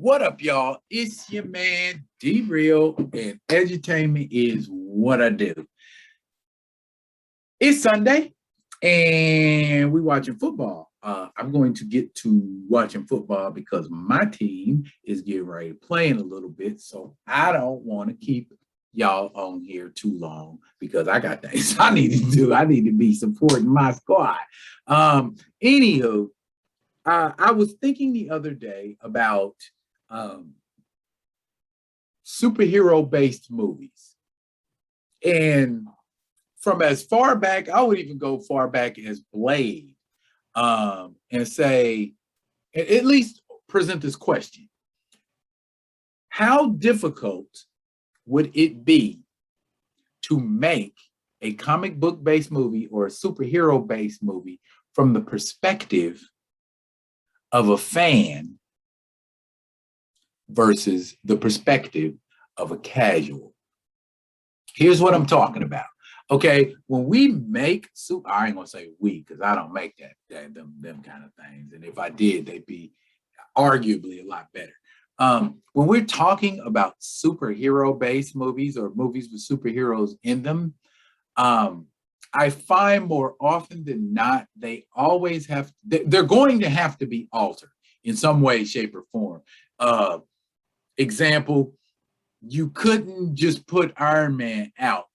What up, y'all? It's your man, D-Real, and edutainment is what I do. It's Sunday, and we're watching football. I'm going to get to watching football because my team is getting ready to play in a little bit, so I don't want to keep y'all on here too long because I got things I need to do. I need to be supporting my squad. Anywho, I was thinking the other day about superhero-based movies. And from as far back, I would even go far back as Blade, and say, at least present this question. How difficult would it be to make a comic book-based movie or a superhero-based movie from the perspective of a fan versus the perspective of a casual? Here's what I'm talking about. Okay, when we make I ain't gonna say we, because I don't make them kind of things. And if I did, they'd be arguably a lot better. When we're talking about superhero-based movies or movies with superheroes in them, I find more often than not, they're going to have to be altered in some way, shape, or form. Example, you couldn't just put Iron Man out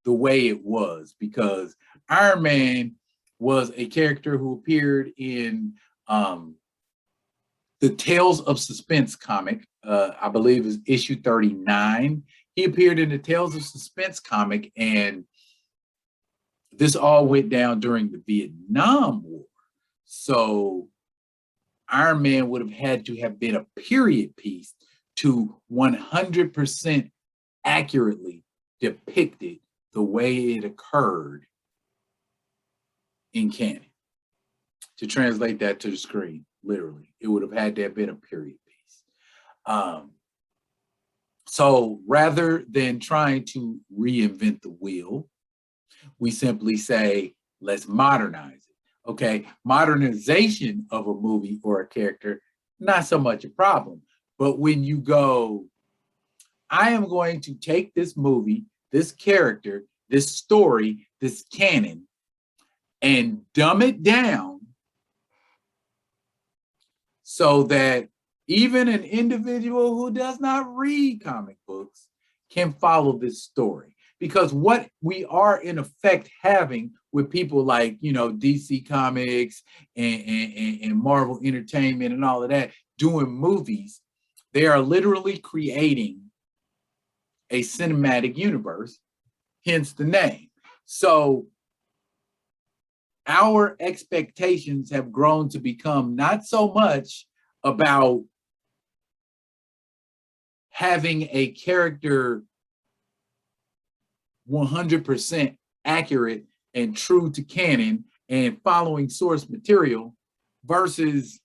the way it was, because Iron Man was a character who appeared in the Tales of Suspense comic, I believe is issue 39. He appeared in the Tales of Suspense comic, and this all went down during the Vietnam War. So Iron Man would have had to have been a period piece to 100% accurately depicted the way it occurred in canon. To translate that to the screen, literally, it would have had to have been a period piece. So rather than trying to reinvent the wheel, we simply say, let's modernize it. Okay, modernization of a movie or a character, not so much a problem. But when you go, I am going to take this movie, this character, this story, this canon, and dumb it down so that even an individual who does not read comic books can follow this story. Because what we are in effect having with people like, DC Comics and Marvel Entertainment and all of that doing movies, they are literally creating a cinematic universe, hence the name. So our expectations have grown to become not so much about having a character 100% accurate and true to canon and following source material versus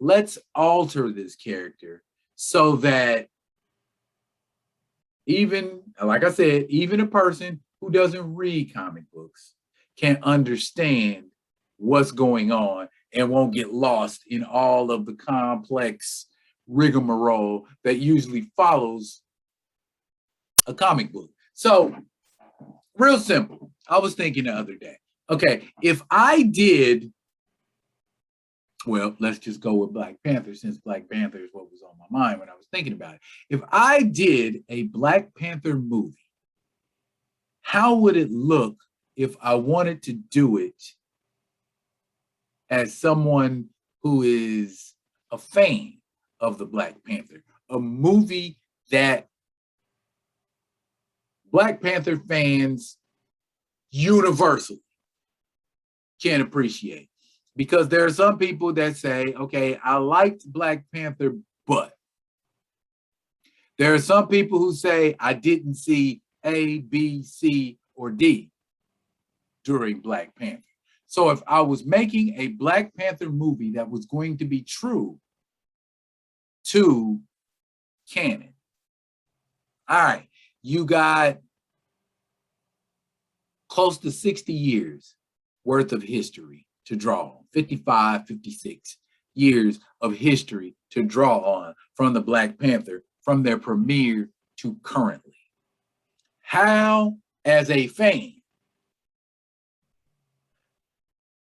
let's alter this character so that even, like I said, even a person who doesn't read comic books can understand what's going on and won't get lost in all of the complex rigmarole that usually follows a comic book. So, real simple. I was thinking the other day, okay, if I did, well, let's just go with Black Panther, since Black Panther is what was on my mind when I was thinking about it. If I did a Black Panther movie, how would it look if I wanted to do it as someone who is a fan of the Black Panther? A movie that Black Panther fans universally can appreciate. Because there are some people that say, okay, I liked Black Panther, but there are some people who say I didn't see A, B, C, or D during Black Panther. So if I was making a Black Panther movie that was going to be true to canon, all right, you got close to 60 years worth of history to draw, 55, 56 years of history to draw on from the Black Panther, from their premiere to currently. How, as a fan,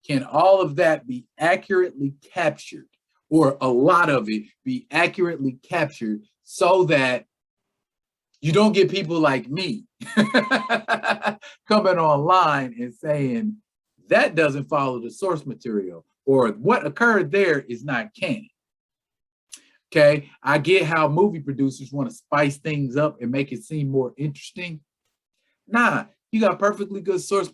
can all of that be accurately captured, or a lot of it be accurately captured, so that you don't get people like me coming online and saying that doesn't follow the source material, or what occurred there is not canon? Okay, I get how movie producers want to spice things up and make it seem more interesting. Nah, you got perfectly good source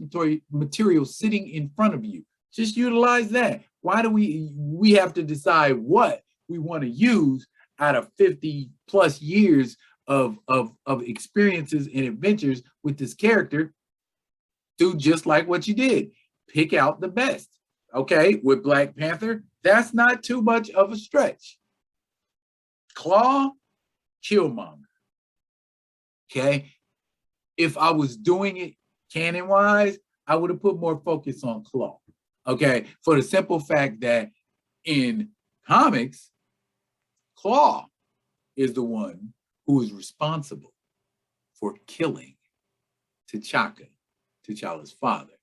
material sitting in front of you. Just utilize that. Why do we have to decide what we want to use out of 50 plus years of experiences and adventures with this character? Do just like what you did. Pick out the best. Okay, with Black Panther, that's not too much of a stretch. Claw, Killmonger. Okay, if I was doing it canon-wise, I would have put more focus on Claw. Okay, for the simple fact that in comics, Claw is the one who is responsible for killing T'Challa's father.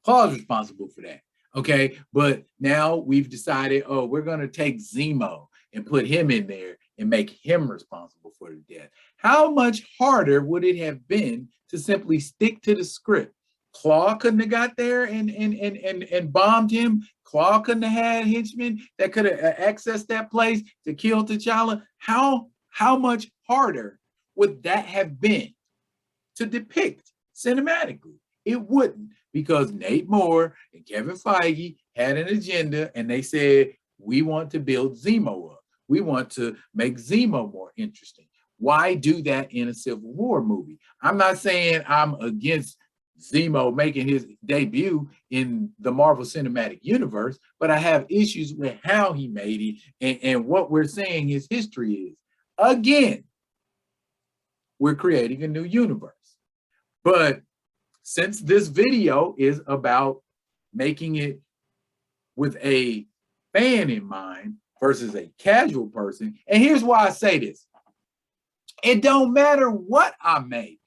Claw is responsible for that. Okay, but now we've decided, oh, we're going to take Zemo and put him in there and make him responsible for the death. How much harder would it have been to simply stick to the script? Claw couldn't have got there and bombed him. Claw couldn't have had henchmen that could have accessed that place to kill T'Challa. How much harder would that have been to depict cinematically? It wouldn't, because Nate Moore and Kevin Feige had an agenda, and they said, we want to build Zemo up. We want to make Zemo more interesting. Why do that in a Civil War movie? I'm not saying I'm against Zemo making his debut in the Marvel Cinematic Universe, but I have issues with how he made it and what we're saying his history is. Again, we're creating a new universe. But since this video is about making it with a fan in mind versus a casual person, and here's why I say this. It don't matter what I make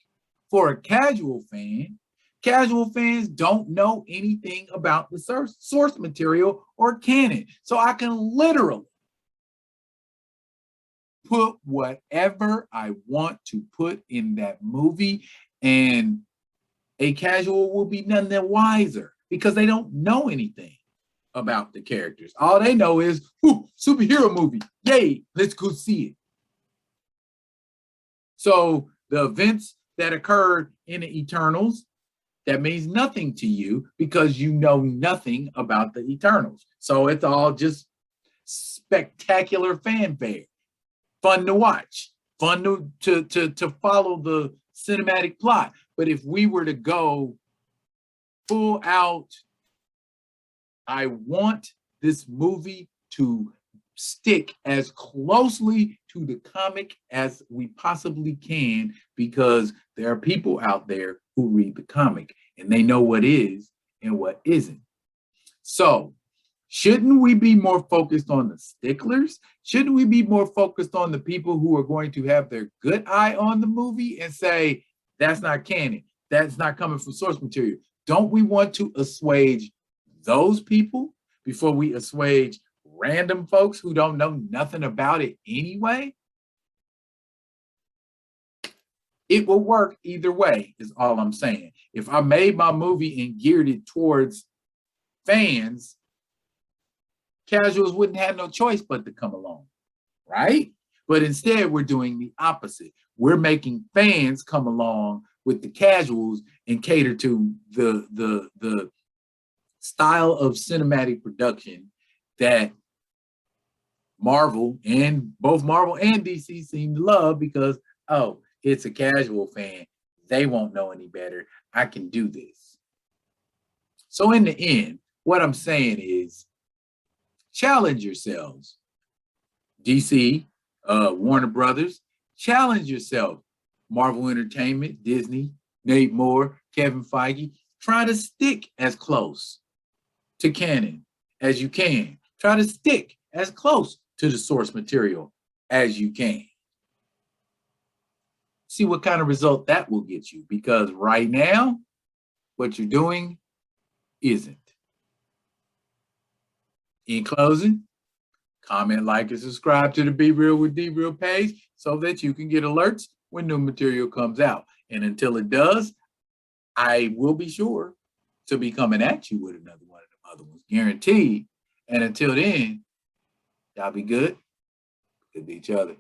for a casual fan. Casual fans don't know anything about the source material or canon. So I can literally put whatever I want to put in that movie, and a casual will be none the wiser because they don't know anything about the characters. All they know is, ooh, superhero movie, yay, let's go see it. So the events that occurred in the Eternals, that means nothing to you because you know nothing about the Eternals. So it's all just spectacular fanfare, fun to watch, fun to follow the cinematic plot. But if we were to go full out, I want this movie to stick as closely to the comic as we possibly can, because there are people out there who read the comic and they know what is and what isn't. So shouldn't we be more focused on the sticklers? Shouldn't we be more focused on the people who are going to have their good eye on the movie and say, that's not canon, that's not coming from source material? Don't we want to assuage those people before we assuage random folks who don't know nothing about it anyway? It will work either way, is all I'm saying. If I made my movie and geared it towards fans, casuals wouldn't have no choice but to come along, right? But instead, we're doing the opposite. We're making fans come along with the casuals and cater to the style of cinematic production that both Marvel and DC seem to love, because, oh, it's a casual fan. They won't know any better. I can do this. So in the end, what I'm saying is, challenge yourselves. DC, Warner Brothers, challenge yourself. Marvel Entertainment, Disney, Nate Moore, Kevin Feige, try to stick as close to canon as you can. Try to stick as close to the source material as you can. See what kind of result that will get you, because right now, what you're doing isn't. In closing, comment, like, and subscribe to the Be Real with D Real page so that you can get alerts when new material comes out. And until it does, I will be sure to be coming at you with another one of them other ones, guaranteed. And until then, y'all be good to each other.